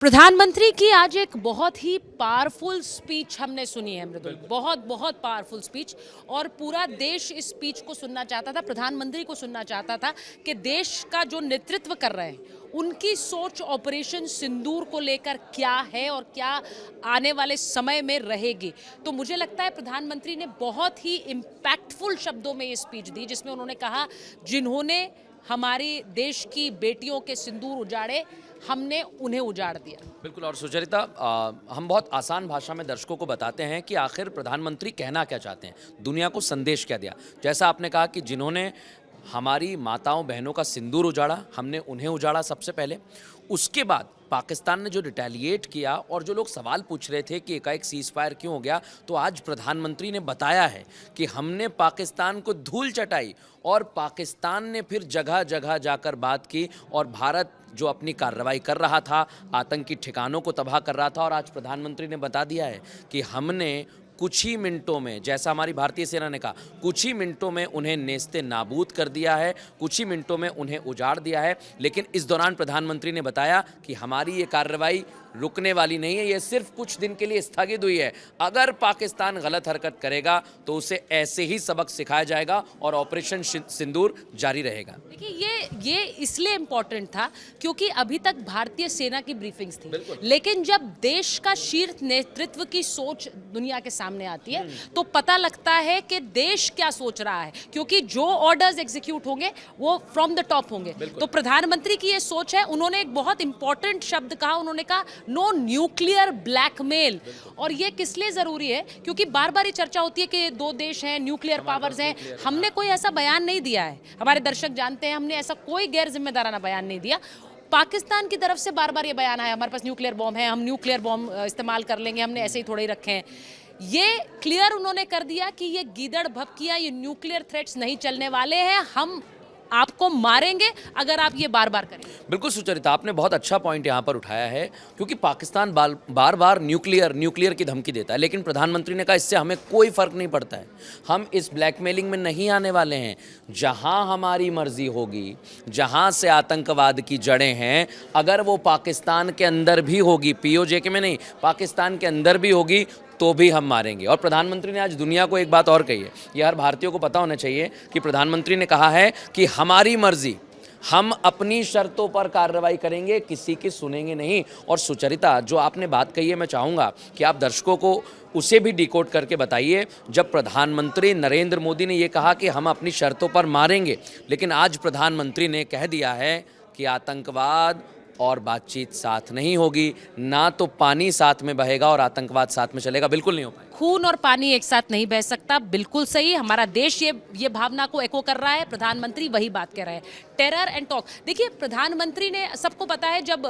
प्रधानमंत्री की आज एक बहुत ही पावरफुल स्पीच हमने सुनी है मृदुल। बहुत बहुत पावरफुल स्पीच और पूरा देश इस स्पीच को सुनना चाहता था, प्रधानमंत्री को सुनना चाहता था कि देश का जो नेतृत्व कर रहे हैं उनकी सोच ऑपरेशन सिंदूर को लेकर क्या है और क्या आने वाले समय में रहेगी। तो मुझे लगता है प्रधानमंत्री ने बहुत ही इम्पैक्टफुल शब्दों में ये स्पीच दी, जिसमें उन्होंने कहा जिन्होंने हमारी देश की बेटियों के सिंदूर उजाड़े हमने उन्हें उजाड़ दिया। बिल्कुल। और सुचरिता, हम बहुत आसान भाषा में दर्शकों को बताते हैं कि आखिर प्रधानमंत्री कहना क्या चाहते हैं, दुनिया को संदेश क्या दिया। जैसा आपने कहा कि जिन्होंने हमारी माताओं बहनों का सिंदूर उजाड़ा हमने उन्हें उजाड़ा सबसे पहले। उसके बाद पाकिस्तान ने जो रिटेलिएट किया और जो लोग सवाल पूछ रहे थे कि एकाएक सीज फायर क्यों हो गया, तो आज प्रधानमंत्री ने बताया है कि हमने पाकिस्तान को धूल चटाई और पाकिस्तान ने फिर जगह जगह जाकर बात की और भारत जो अपनी कार्रवाई कर रहा था, आतंकी ठिकानों को तबाह कर रहा था, और आज प्रधानमंत्री ने बता दिया है कि हमने कुछ ही मिनटों में, जैसा हमारी भारतीय सेना ने कहा, कुछ ही मिनटों में उन्हें नेस्ते नाबूद कर दिया है, कुछ ही मिनटों में उन्हें उजाड़ दिया है। लेकिन इस दौरान प्रधानमंत्री ने बताया कि हमारी ये कार्रवाई रुकने वाली नहीं है, ये सिर्फ कुछ दिन के लिए स्थगित हुई है। अगर पाकिस्तान गलत हरकत करेगा तो उसे ऐसे ही सबक सिखाया जाएगा और ऑपरेशन सिंदूर जारी रहेगा। देखिए, ये इसलिए इम्पोर्टेंट था क्योंकि अभी तक भारतीय सेना की ब्रीफिंग्स थी, लेकिन जब देश का शीर्ष नेतृत्व की सोच दुनिया के सामने आती है तो पता लगता है कि देश क्या सोच रहा है, क्योंकि जो ऑर्डर्स एग्जीक्यूट होंगे वो फ्रॉम द टॉप होंगे। तो प्रधानमंत्री की ये सोच है। उन्होंने एक बहुत इंपॉर्टेंट शब्द कहा, उन्होंने कहा नो न्यूक्लियर ब्लैकमेल। और ये किस लिए जरूरी है, क्योंकि बार बार ये चर्चा होती है कि दो देश हैं, न्यूक्लियर पावर्स हैं। हमने कोई ऐसा बयान नहीं दिया है, हमारे दर्शक जानते हैं, हमने ऐसा कोई गैर जिम्मेदाराना बयान नहीं दिया। पाकिस्तान की तरफ से बार बार ये बयान आया हमारे पास न्यूक्लियर बॉम्ब है, हम न्यूक्लियर बॉम्ब इस्तेमाल कर लेंगे, हमने ऐसे ही थोड़े ही रखे हैं। ये क्लियर उन्होंने कर दिया कि ये गीदड़ भभकिया, ये न्यूक्लियर थ्रेट्स नहीं चलने वाले हैं, हम आपको मारेंगे अगर आप ये बार बार करें। बिल्कुल सुचरिता, आपने बहुत अच्छा पॉइंट यहाँ पर उठाया है, क्योंकि पाकिस्तान बार बार न्यूक्लियर की धमकी देता है, लेकिन प्रधानमंत्री ने कहा इससे हमें कोई फर्क नहीं पड़ता है, हम इस ब्लैकमेलिंग में नहीं आने वाले हैं। जहाँ हमारी मर्जी होगी, जहाँ से आतंकवाद की जड़ें हैं, अगर वो पाकिस्तान के अंदर भी होगी, पीओजे के में नहीं, पाकिस्तान के अंदर भी होगी, तो भी हम मारेंगे। और प्रधानमंत्री ने आज दुनिया को एक बात और कही है, यह हर भारतीय को पता होना चाहिए कि प्रधानमंत्री ने कहा है कि हमारी मर्जी, हम अपनी शर्तों पर कार्रवाई करेंगे, किसी की सुनेंगे नहीं। और सुचरिता, जो आपने बात कही है, मैं चाहूँगा कि आप दर्शकों को उसे भी डिकोड करके बताइए। जब प्रधानमंत्री नरेंद्र मोदी ने यह कहा कि हम अपनी शर्तों पर मारेंगे, लेकिन आज प्रधानमंत्री ने कह दिया है कि आतंकवाद और बातचीत साथ नहीं होगी, ना तो पानी साथ में बहेगा और आतंकवाद साथ में चलेगा, बिल्कुल नहीं हो पाएगा। खून और पानी एक साथ नहीं बह सकता, बिल्कुल सही। हमारा देश ये भावना को एको कर रहा है, प्रधानमंत्री वही बात कह रहे हैं। टेरर एंड टॉक, देखिए प्रधानमंत्री ने, सबको पता है, जब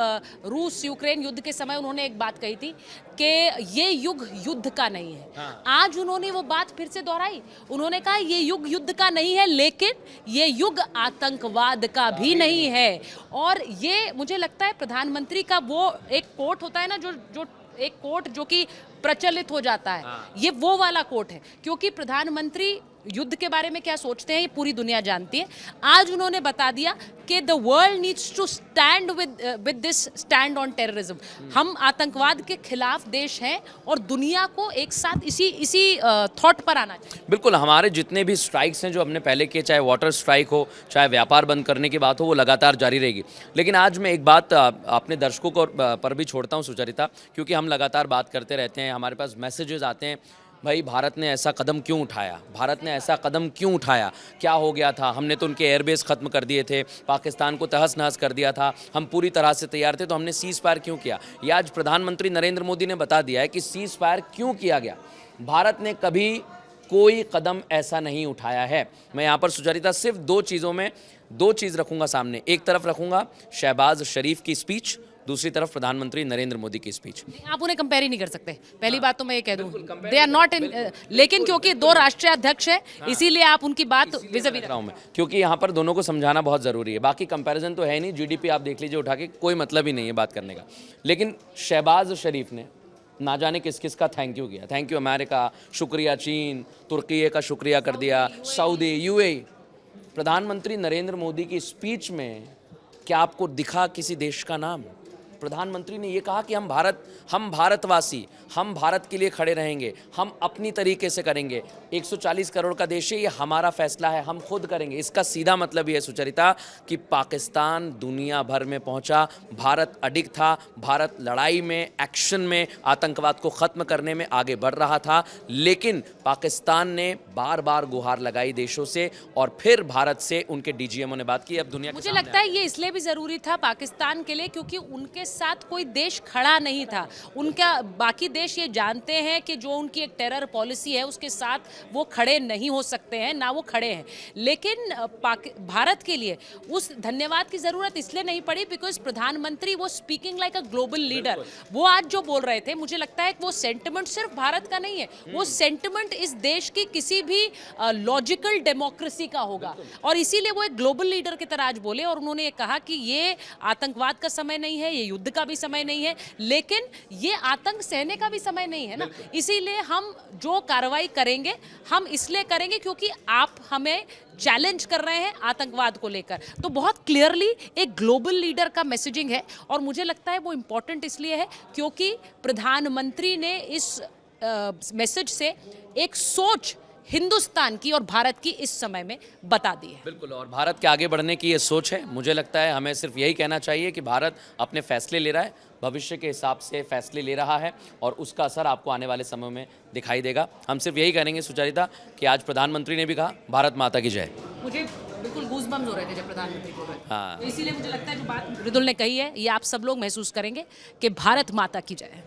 रूस यूक्रेन युद्ध के समय उन्होंने एक बात कही थी कि ये युग युद्ध का नहीं है। हाँ। आज उन्होंने वो बात फिर से दोहराई, उन्होंने कहा ये युग युद्ध का नहीं है, लेकिन ये युग आतंकवाद का भी नहीं है। और ये मुझे लगता है प्रधानमंत्री का वो एक कोट होता है ना, जो एक कोट जो कि प्रचलित हो जाता है। हाँ। ये वो वाला कोट है, क्योंकि प्रधानमंत्री युद्ध के बारे में क्या सोचते हैं ये पूरी दुनिया जानती है। आज उन्होंने बता दिया कि the world needs to stand with this stand on terrorism. हम आतंकवाद के खिलाफ देश हैं और दुनिया को एक साथ इसी थॉट पर आना चाहिए। बिल्कुल, हमारे जितने भी स्ट्राइक्स हैं जो हमने पहले किए, चाहे वाटर स्ट्राइक हो, चाहे व्यापार बंद करने की बात हो, वो लगातार जारी रहेगी। लेकिन आज मैं एक बात अपने दर्शकों को पर भी छोड़ता हूँ सुचरिता, क्योंकि हम लगातार बात करते रहते हैं, हमारे पास मैसेजेस आते हैं, भाई भारत ने ऐसा कदम क्यों उठाया, भारत ने ऐसा कदम क्यों उठाया, क्या हो गया था, हमने तो उनके एयरबेस ख़त्म कर दिए थे, पाकिस्तान को तहस नहस कर दिया था, हम पूरी तरह से तैयार थे, तो हमने सीज़ फायर क्यों किया। ये आज प्रधानमंत्री नरेंद्र मोदी ने बता दिया है कि सीज़ फायर क्यों किया गया। भारत ने कभी कोई कदम ऐसा नहीं उठाया है। मैं यहाँ पर सुचरिता सिर्फ दो चीज़ रखूँगा सामने, एक तरफ रखूँगा शहबाज शरीफ की स्पीच, दूसरी तरफ प्रधानमंत्री नरेंद्र मोदी की स्पीच। आप उन्हें कंपेयर ही नहीं कर सकते, पहली बात तो मैं ये कह दूं, दे आर नॉट इन, लेकिन क्योंकि दो राष्ट्रीय अध्यक्ष हैं, इसीलिए आप उनकी बात विज़-विज़ रहा हूं मैं, क्योंकि यहाँ पर दोनों को समझाना बहुत ज़रूरी है। बाकी कंपैरिजन तो है नहीं, जीडीपी आप देख लीजिए उठा के, कोई मतलब ही नहीं है बात करने का। लेकिन शहबाज शरीफ ने ना जाने किस किस का थैंक यू किया। थैंक यू अमेरिका, शुक्रिया चीन, तुर्की का शुक्रिया कर दिया, सऊदी, यूएई। प्रधानमंत्री नरेंद्र मोदी की स्पीच में क्या आपको दिखा किसी देश का नाम? प्रधानमंत्री ने ये कहा कि हम भारतवासी, हम भारत के लिए खड़े रहेंगे, हम अपनी तरीके से करेंगे, 140 करोड़ का देश है, ये हमारा फैसला है, हम खुद करेंगे। इसका सीधा मतलब ये है सुचरिता कि पाकिस्तान दुनिया भर में पहुंचा, भारत अडिग था, भारत लड़ाई में, एक्शन में, आतंकवाद को ख़त्म करने में आगे बढ़ रहा था, लेकिन पाकिस्तान ने बार बार गुहार लगाई देशों से और फिर भारत से उनके डीजीएमओ ने बात की। अब दुनिया मुझे लगता है ये इसलिए भी ज़रूरी था पाकिस्तान के लिए क्योंकि उनके साथ कोई देश खड़ा नहीं था। उनका बाकी देश ये जानते हैं कि जो उनकी एक टेरर पॉलिसी है उसके साथ वो खड़े नहीं हो सकते हैं, ना वो खड़े हैं। लेकिन भारत के लिए उस धन्यवाद की ज़रूरत इसलिए नहीं पड़ी बिकॉज प्रधानमंत्री वो speaking like a global leader. वो आज जो बोल रहे थे, मुझे लगता है कि वो सेंटिमेंट सिर्फ भारत का नहीं है, वो सेंटिमेंट इस देश की किसी भी लॉजिकल डेमोक्रेसी का होगा। और इसीलिए वो एक ग्लोबल लीडर की तरह आज बोले और उन्होंने ये कहा कि ये आतंकवाद का समय नहीं है, ये युद्ध का भी समय नहीं है, लेकिन ये आतंक सहने का भी समय नहीं है ना। इसीलिए हम जो कार्रवाई करेंगे हम इसलिए करेंगे क्योंकि आप हमें चैलेंज कर रहे हैं आतंकवाद को लेकर। तो बहुत क्लियरली एक ग्लोबल लीडर का मैसेजिंग है और मुझे लगता है वो इम्पोर्टेंट इसलिए है क्योंकि प्रधानमंत्री ने इस मैसेज से एक सोच हिंदुस्तान की और भारत की इस समय में बता दी है। बिल्कुल, और भारत के आगे बढ़ने की ये सोच है। मुझे लगता है हमें सिर्फ यही कहना चाहिए कि भारत अपने फैसले ले रहा है, भविष्य के हिसाब से फैसले ले रहा है और उसका असर आपको आने वाले समय में दिखाई देगा। हम सिर्फ यही करेंगे सुचरिता कि आज प्रधानमंत्री ने भी कहा भारत माता की जय। मुझे बिल्कुल गूज़बम्स हो रहे थे जब प्रधानमंत्री बोल रहे थे। हाँ, तो इसीलिए मुझे लगता है जो बात मृदुल ने कही है ये आप सब लोग महसूस करेंगे कि भारत माता की जय।